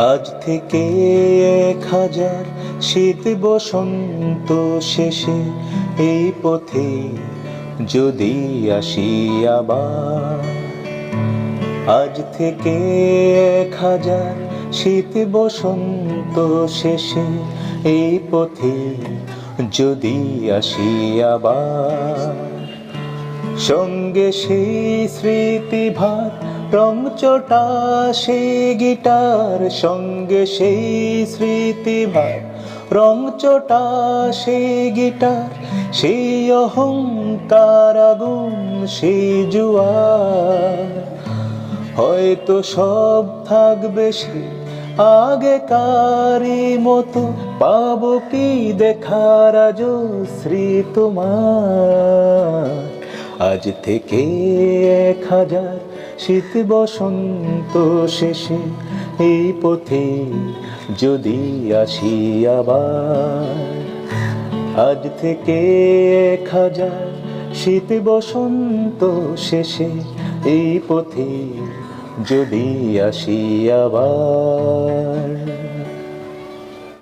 আজ থেকে 1000 শীত বসন্ত শেষে এই পথে যদি আসি আবার। আজ থেকে 1000 শীত বসন্ত শেষে এই পথে যদি আসি আবার। সঙ্গে সেই স্মৃতিভার রং চটা সেই গিটার, সঙ্গে সেই স্মৃতিভার রং চটা সেই গিটার, সেই অহংকার আগুন সেই জুয়ার। হয়তো সব থাকবে সে আগেকারই মতো, পাবো কি দেখার আজও শ্রী তোমার। আজ থেকে 1000 শীত বসন্ত শেষে এই পথে যদি আসি আবার। আজ থেকে 1000 শীত বসন্ত শেষে এই পথে যদি আসি আবার।